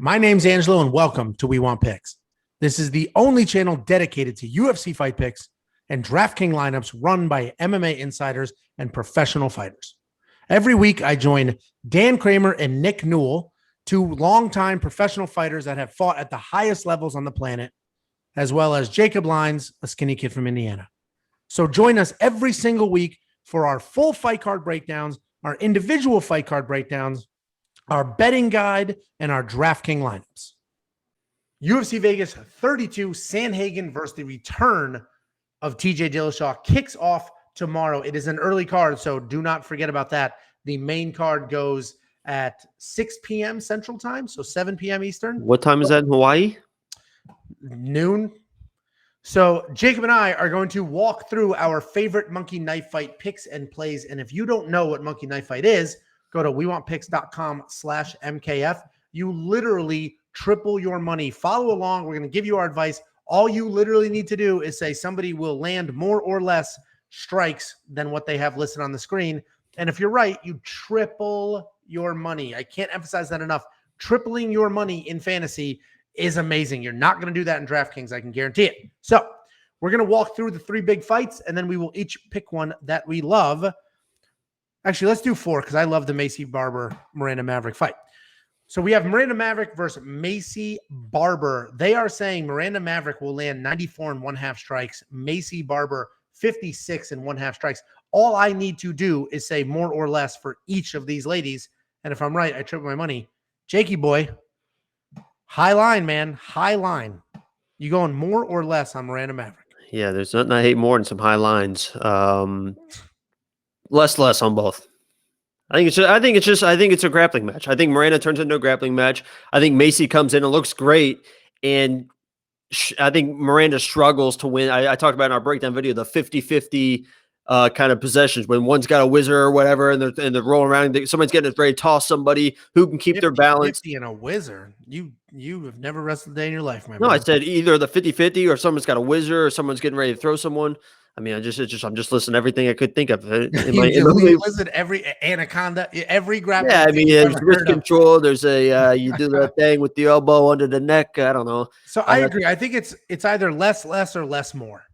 My name's Angelo, and welcome to We Want Picks. This is the only channel dedicated to UFC fight picks and DraftKings lineups run by MMA insiders and professional fighters. Every week, I join Dan Cramer and Nick Newell, two longtime professional fighters that have fought at the highest levels on the planet, as well as Jacob Lyons, a skinny kid from Indiana. So join us every single week for our full fight card breakdowns, our individual fight card breakdowns, our betting guide, and our DraftKings lineups. UFC Vegas 32, Sandhagen versus the return of TJ Dillashaw kicks off tomorrow. It is an early card, so do not forget about that. The main card goes at 6 p.m. Central Time, so 7 p.m. Eastern. What time is that in Hawaii? Noon. So Jacob and I are going to walk through our favorite monkey knife fight picks and plays. And if you don't know what monkey knife fight is, go to wewantpicks.com/MKF. You literally triple your money. Follow along. We're going to give you our advice. All you literally need to do is say somebody will land more or less strikes than what they have listed on the screen. And if you're right, you triple your money. I can't emphasize that enough. Tripling your money in fantasy is amazing. You're not going to do that in DraftKings. I can guarantee it. So we're going to walk through the three big fights, and then we will each pick one that we love. Actually, let's do four because I love the Macy Barber Miranda Maverick fight. So we have Miranda Maverick versus Macy Barber. They are saying Miranda Maverick will land 94.5 strikes. Macy Barber 56.5 strikes. All I need to do is say more or less for each of these ladies. And if I'm right, I triple my money. Jakey boy, high line, man. High line. You going more or less on Miranda Maverick? Yeah, there's nothing I hate more than some high lines. Less on both. I think it's a grappling match. I think Miranda turns into a grappling match. I think Macy comes in and looks great, and I think Miranda struggles to win. I talked about in our breakdown video the 50-50 kind of possessions when one's got a whizzer or whatever, and they're rolling around. Somebody's getting ready to toss somebody who can keep their balance. 50 and a whizzer. You have never wrestled a day in your life, my No, brother. I said either the 50-50 or someone's got a whizzer or someone's getting ready to throw someone. I mean, I'm just listening to everything I could think of. You listen every anaconda, every grappling. Yeah, I mean, there's wrist control. There's a you do that thing with the elbow under the neck. I don't know. So I agree. I think it's either less or less more,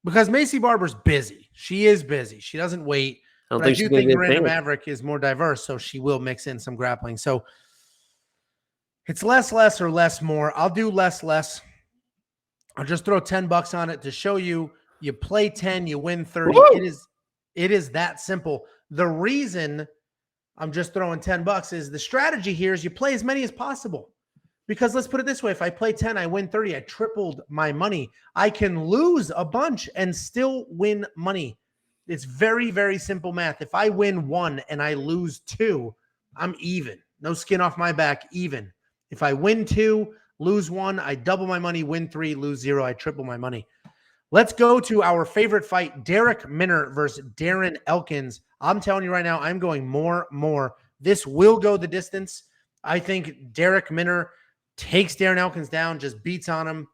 because Macy Barber's busy. She is busy. She doesn't wait. I do think Miranda Maverick is more diverse, so she will mix in some grappling. So it's less or less more. I'll do less. I'll just throw $10 on it to show you. You play 10, you win 30. Woo! It is that simple. The reason I'm just throwing $10 is the strategy here is you play as many as possible. Because let's put it this way. If I play 10, I win 30. I tripled my money. I can lose a bunch and still win money. It's very, very simple math. If I win 1 and I lose 2, I'm even. No skin off my back, even. If I win 2, lose 1, I double my money, win 3, lose 0, I triple my money. Let's go to our favorite fight, Darrick Minner versus Darren Elkins. I'm telling you right now, I'm going more. This will go the distance. I think Darrick Minner takes Darren Elkins down, just beats on him.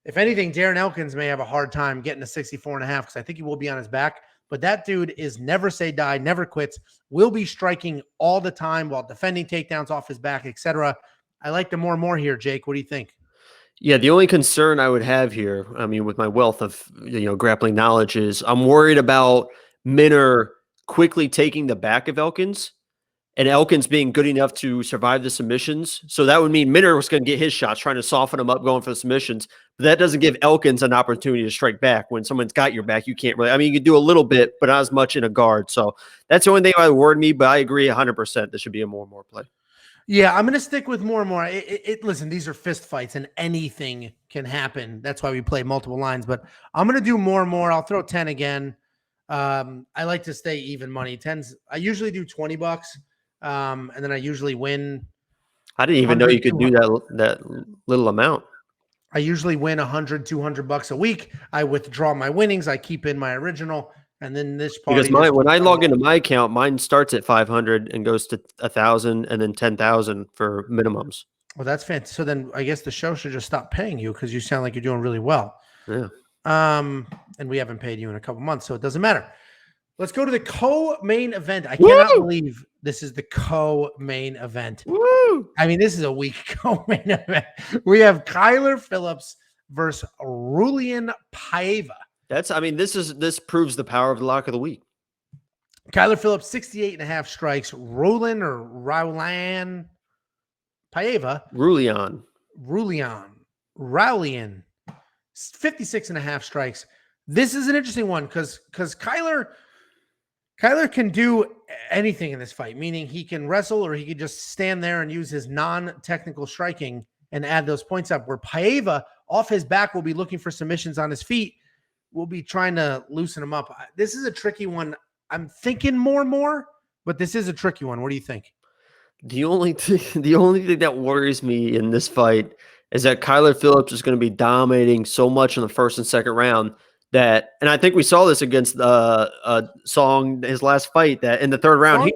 If anything, Darren Elkins may have a hard time getting to 64.5 because I think he will be on his back. But that dude is never say die, never quits, will be striking all the time while defending takedowns off his back, etc. I like the more here, Jake. What do you think? Yeah, the only concern I would have here, I mean, with my wealth of grappling knowledge, is I'm worried about Minner quickly taking the back of Elkins and Elkins being good enough to survive the submissions. So that would mean Minner was going to get his shots, trying to soften him up, going for the submissions. But that doesn't give Elkins an opportunity to strike back. When someone's got your back, you can't really. I mean, you can do a little bit, but not as much in a guard. So that's the only thing that would worry me. But I agree 100%. This should be a more play. Yeah, I'm going to stick with more. Listen, these are fist fights and anything can happen. That's why we play multiple lines, but I'm going to do more. I'll throw 10 again. I like to stay even money. 10s, I usually do $20, and then I usually win. I didn't even know you could do that little amount. I usually win $100, $200 a week. I withdraw my winnings. I keep in my original. And then this party, because when I log into my account, mine starts at 500 and goes to 1,000 and then 10,000 for minimums. Well, that's fantastic. So then I guess the show should just stop paying you because you sound like you're doing really well. Yeah. And we haven't paid you in a couple months, so it doesn't matter. Let's go to the co-main event. I cannot believe this is the co-main event. Woo! I mean, this is a weak co-main event. We have Kyler Phillips versus Rulian Paiva. This proves the power of the lock of the week. Kyler Phillips, 68.5 strikes. Roland Paiva. Rulian, 56.5 strikes. This is an interesting one because Kyler can do anything in this fight, meaning he can wrestle or he could just stand there and use his non-technical striking and add those points up. Where Paiva, off his back, will be looking for submissions on his feet. We'll be trying to loosen him up. This is a tricky one. I'm thinking more, but this is a tricky one. What do you think? the only thing that worries me in this fight is that Kyler Phillips is going to be dominating so much in the first and second round and I think we saw this against Song, his last fight, that in the third round, he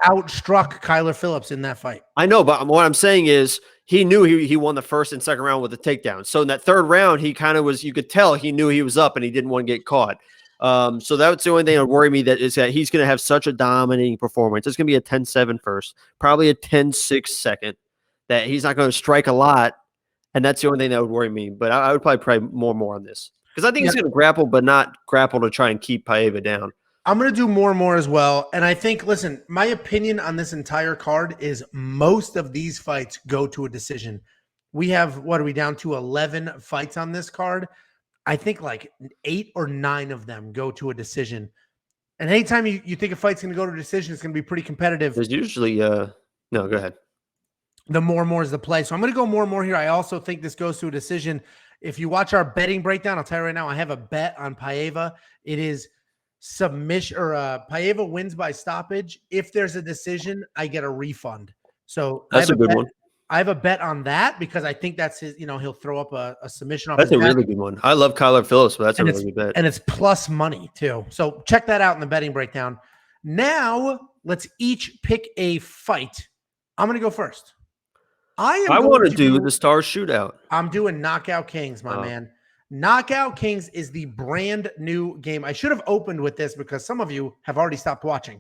outstruck Kyler Phillips in that fight. I know, but what I'm saying is he knew he won the first and second round with a takedown. So in that third round, he kind of was, you could tell he knew he was up and he didn't want to get caught. So that's the only thing that would worry me, that he's going to have such a dominating performance. It's going to be a 10-7 first, probably a 10-6 second, that he's not going to strike a lot. And that's the only thing that would worry me. But I would probably pray more on this. Because I think he's going to grapple, but not grapple to try and keep Paiva down. I'm going to do more as well. And I think, listen, my opinion on this entire card is most of these fights go to a decision. We have, what are we down to, 11 fights on this card? I think like 8 or 9 of them go to a decision. And anytime you think a fight's going to go to a decision, it's going to be pretty competitive. There's usually, no, go ahead. The more is the play. So I'm going to go more here. I also think this goes to a decision. If you watch our betting breakdown, I'll tell you right now, I have a bet on Paiva. It is submission, or Paiva wins by stoppage. If there's a decision, I get a refund. So that's a good one. I have a bet on that because I think that's his, he'll throw up a submission off. That's a really good one. I love Kyler Phillips, but that's a really good bet. And it's plus money too. So check that out in the betting breakdown. Now let's each pick a fight. I'm going to go first. I want to do the Star Shootout. I'm doing Knockout Kings, my man. Knockout Kings is the brand new game. I should have opened with this because some of you have already stopped watching.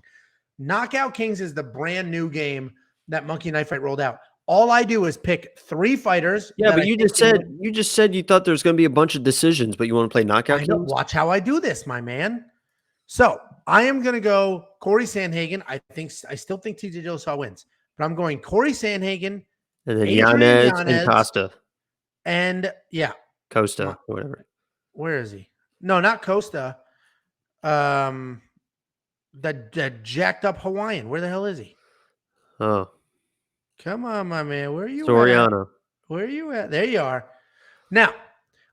Knockout Kings is the brand new game that Monkey Knife Fight rolled out. All I do is pick 3 fighters. Yeah, but you just said you thought there's going to be a bunch of decisions, but you want to play Knockout Kings? Watch how I do this, my man. So I am going to go Corey Sandhagen. I still think TJ Dillashaw wins, but I'm going Corey Sandhagen. And then Yanez and Costa. And Costa, or whatever. Where is he? No, not Costa. The jacked up Hawaiian. Where the hell is he? Oh. Come on, my man. Where are you Soriano. at? Where are you at? There you are. Now,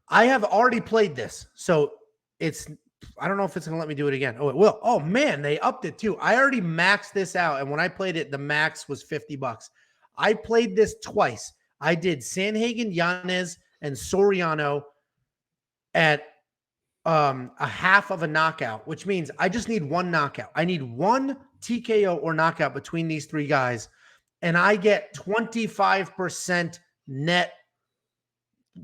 I have already played this. So I don't know if it's going to let me do it again. Oh, it will. Oh, man, they upped it too. I already maxed this out. And when I played it, the max was $50. I played this twice. I did Sandhagen, Yanez, and Soriano at a half of a knockout, which means I just need one knockout. I need one TKO or knockout between these 3 guys, and I get 25% net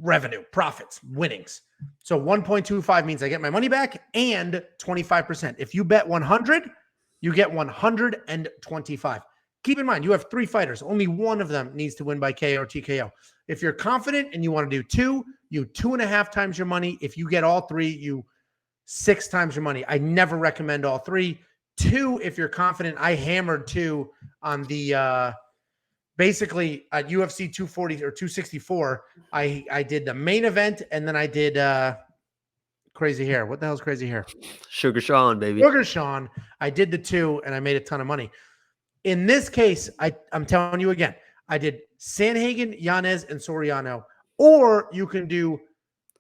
revenue, profits, winnings. So 1.25 means I get my money back and 25%. If you bet 100, you get 125. Keep in mind, you have 3 fighters. Only one of them needs to win by KO or TKO. If you're confident and you want to do 2, you 2.5 times your money. If you get all 3, you 6 times your money. I never recommend all 3. 2, if you're confident. I hammered 2 on the basically at UFC 240 or 264. I did the main event, and then I did Crazy Hair. What the hell is Crazy Hair? Sugar Sean, baby. Sugar Sean. I did the 2, and I made a ton of money. In this case, I'm telling you again, I did Sandhagen, Yanez, and Soriano. Or you can do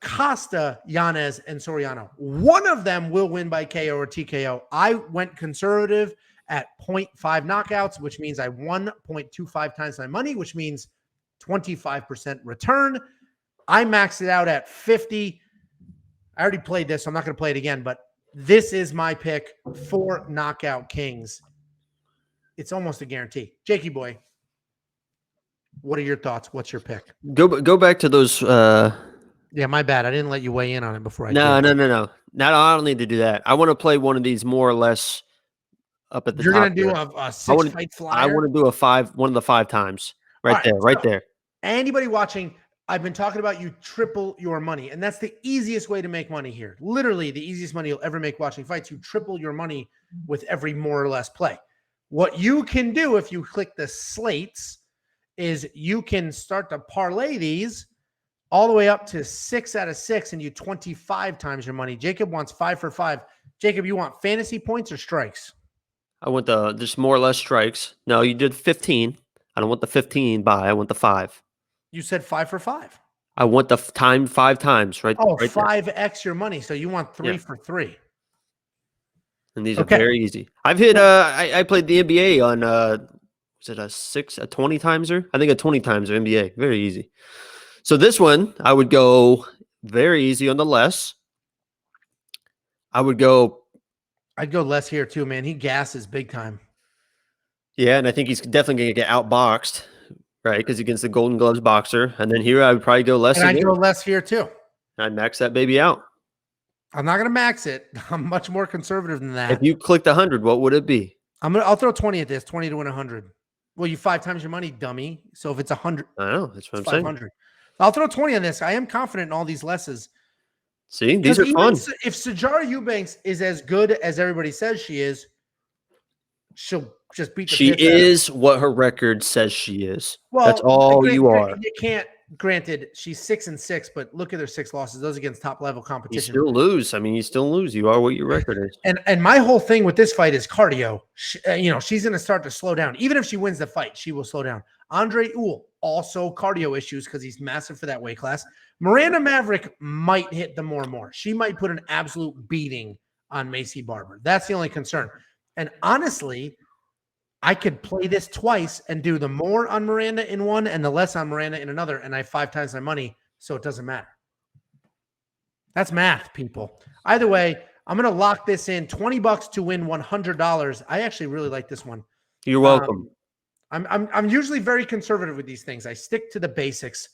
Costa, Yanez, and Soriano. One of them will win by KO or TKO. I went conservative at 0.5 knockouts, which means I won 0.25 times my money, which means 25% return. I maxed it out at 50. I already played this, so I'm not going to play it again, but this is my pick for Knockout Kings. It's almost a guarantee. Jakey boy, what are your thoughts? What's your pick? Go back to those Yeah, my bad. I didn't let you weigh in on it before I No, did. no. I don't need to do that. I want to play one of these more or less up at the You're top gonna do here. a 6-fight I flyer. want to do one of the 5 times. All Right there, right so there. anybody watching, I've been talking about you triple your money, and that's the easiest way to make money here. Literally, the easiest money you'll ever make watching fights. You triple your money with every more or less play. What you can do if you click the slates is you can start to parlay these all the way up to 6 out of 6, and you 25 times your money. Jacob wants 5 for 5. Jacob, you want fantasy points or strikes? I want just more or less strikes. No, you did 15. I don't want the 15 buy. I want the 5. You said 5 for 5. I want the 5 times, right? Oh, Right there. 5x your money. So you want 3 for 3. And these are very easy. I've hit I played the NBA on was it a 20 timeser? I think a 20 timeser NBA. Very easy. So this one, I would go very easy on the less. I'd go less here too, man. He gasses big time. Yeah, and I think he's definitely gonna get outboxed, right? Because against the Golden Gloves boxer. And then here I would probably go less. And I'd go less here too. I'd max that baby out. I'm not gonna max it. I'm much more conservative than that. If you clicked 100, what would it be? I'll throw 20 at this, 20 to win 100. Well, you 5 times your money, dummy. So if it's 100, I know that's what I'm 500. saying. I'll throw 20 on this. I am confident in all these lesses. See, these are fun. If Sijara Eubanks is as good as everybody says she is, she'll just beat the She piss out of is what her record says she is. Well, that's all you are. You can't. Granted, she's 6-6, but look at her 6 losses. Those against top level competition. You still lose. I mean, you still lose. You are what your record is. And my whole thing with this fight is cardio. She's going to start to slow down. Even if she wins the fight, she will slow down. Andre Ewell, also cardio issues because he's massive for that weight class. Miranda Maverick might hit the more. She might put an absolute beating on Macy Barber. That's the only concern. And honestly, I could play this twice and do the more on Miranda in one and the less on Miranda in another, and I have 5 times my money, so it doesn't matter. That's math, people. Either way, I'm going to lock this in. $20 to win $100. I actually really like this one. You're welcome. I'm usually very conservative with these things. I stick to the basics.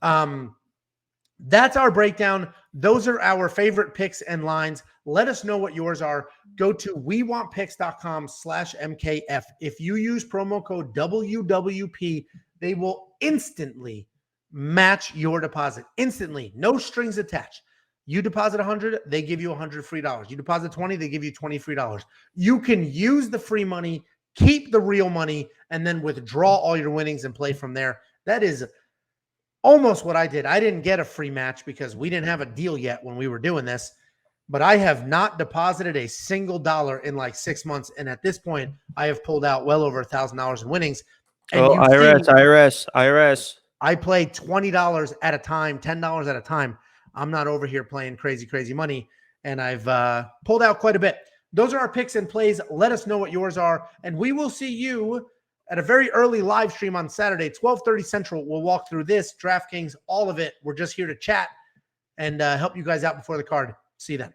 That's our breakdown. Those are our favorite picks and lines. Let us know what yours are. Go to wewantpicks.com/MKF. If you use promo code WWP, they will instantly match your deposit. Instantly. No strings attached. You deposit 100, they give you 100 free dollars. You deposit 20, they give you 20 free dollars. You can use the free money, keep the real money, and then withdraw all your winnings and play from there. That is almost what I did. I didn't get a free match because we didn't have a deal yet when we were doing this, but I have not deposited a single dollar in like 6 months. And at this point, I have pulled out well over $1,000 in winnings. And IRS. I play $20 at a time, $10 at a time. I'm not over here playing crazy money. And I've pulled out quite a bit. Those are our picks and plays. Let us know what yours are. And we will see you at a very early live stream on Saturday, 12:30 Central. We'll walk through this, DraftKings, all of it. We're just here to chat and help you guys out before the card. See you then.